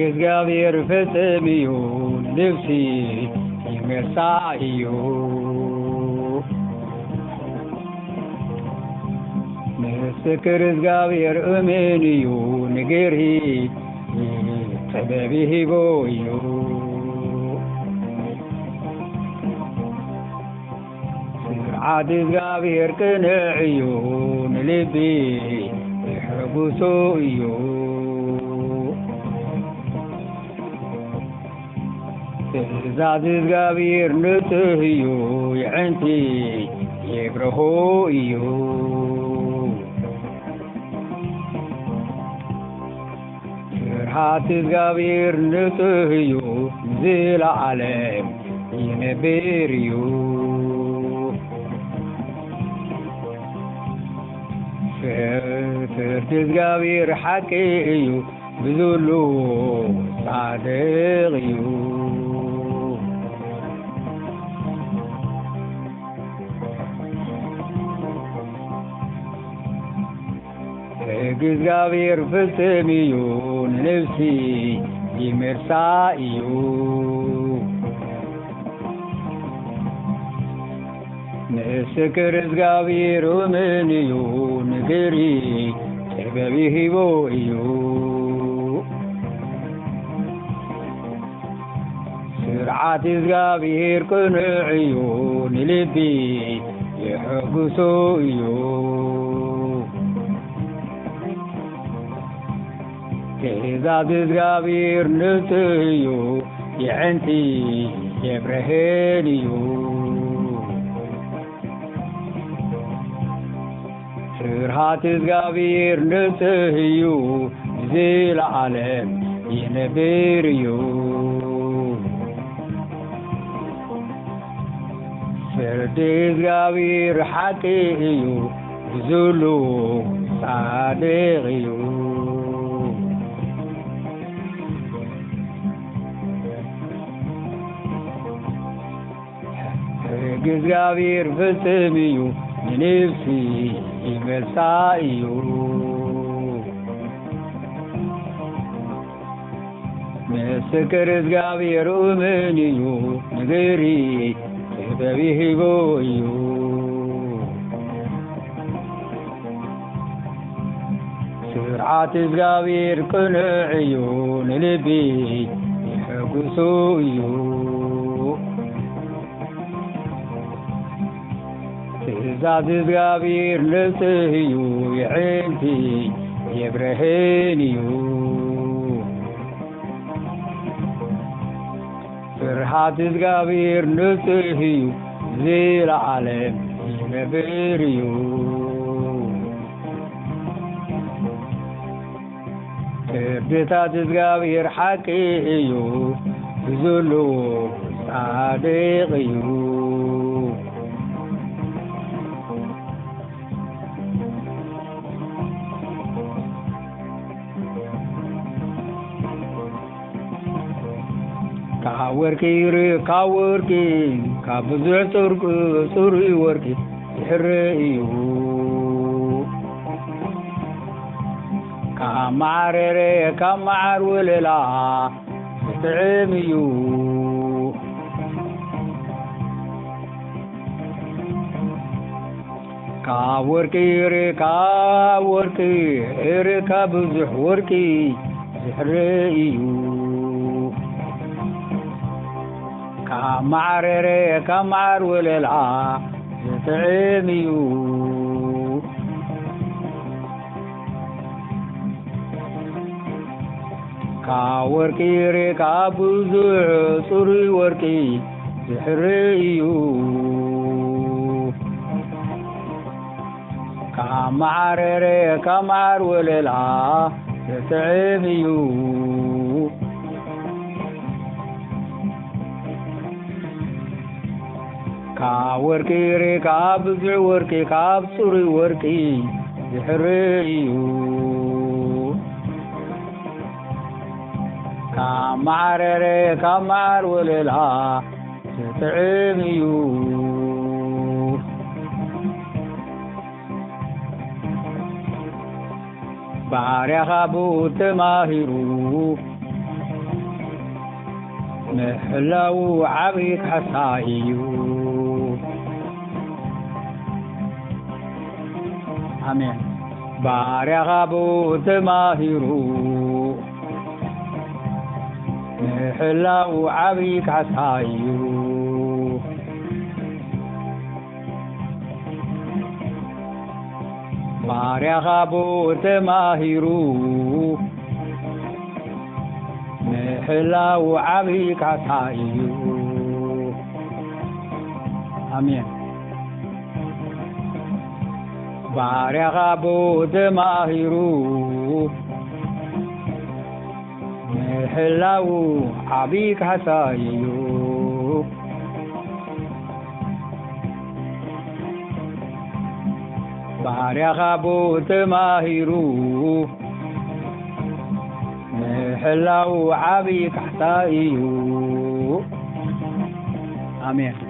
እግዚአብሔር ፍጽምዩ ልብሲ ይመርሳእዩ ምስክር እግዚአብሔር እምንዩ ንገሪ ጥበብ ሂቦ እዩ ስርዓት እግዚአብሔር ቅንዕዩ ንልቢ ይሕጉሶ እዩ ትእዛዝ እግዚአብሔር ንጽህ እዩ ይዕንቲ የብርሆ እዩ ስርዓት እግዚአብሔር ንጽህ እዩ ዘለዓለም ይነብር እዩ ፍርድ እግዚአብሔር ሓቂ እዩ ብዝሉ ጻድቕ እዩ ሕግ እግዚአብሔር ፍጽም እዩ ንነፍሲ ይመርሳ እዩ ምስክር እግዚአብሔር እምን እዩ ንገሪ ጥበብ ሂቦ እዩ ስርዓት እግዚአብሔር ቅኑዕ እዩ ንልቢ ይሕጉሶ እዩ ትእዛዝ እግዚአብሔር ንጽህ እዩ ይዕንቲ የብርህን እዩ ስርዓት እግዚአብሔር ንጽህ እዩ ዘለዓለም ይነብር እዩ ፍርድ እግዚአብሔር ሓቂ እዩ ብዝሉ ጻድቕ እዩ ሕግ እግዚአብሔር ፍጽም እዩ ንነፍሲ ይመርሳ እዩ ምስክር እግዚአብሔር እምን እዩ ንገሪ ጥበብ ሂቦ እዩ ስርዓት እግዚአብሔር ቅኑዕ እዩ ንልቢ ይሕጉሶ እዩ ትእዛዝ እግዚአብሔር ንጽህ እዩ ይዕንቲ የብርህን እዩ ስርዓት እግዚአብሔር ንጽህ እዩ ዘለዓለም ይነብር እዩ ፍርድታት እግዚአብሔር ሓቂ እዩ ብዝሉ ጻድቕ እዩ ካብ ወርቂ ካብ ብዙሕ ጽሩይ ወርቂ ዝሕረይ እዩ ካብ መዓር ወለላ ዝጥዕም እዩ ካብ ብዙሕ ወርቂ ዝሕረይ እዩ ካብ መዓር ወለላ ዝጥዕም እዩ ካብ ብዙሕ ጽሩይ ወርቂ ዝሕረይ እዩ ካብ መዓር ወለላ ዝጥዕም እዩ ካብ ብዙሕ ወርቂ ካብ ጽሩይ ወርቂ ዝሕረይ እዩ ካብ መዓር ወለላ ዝጥዕም እዩ ባርያኻ ብኡ ተማሂሩ محلو عبيك حسائيو آمين بارك أبو تماهرو محلو عبيك حسائيو بارك أبو تماهرو محلو عبيك حسائيو آمين بارك أبو تماهرو محلو عبيك حسائيو بارك أبو تماهرو محلو عبيك حسائيو آمين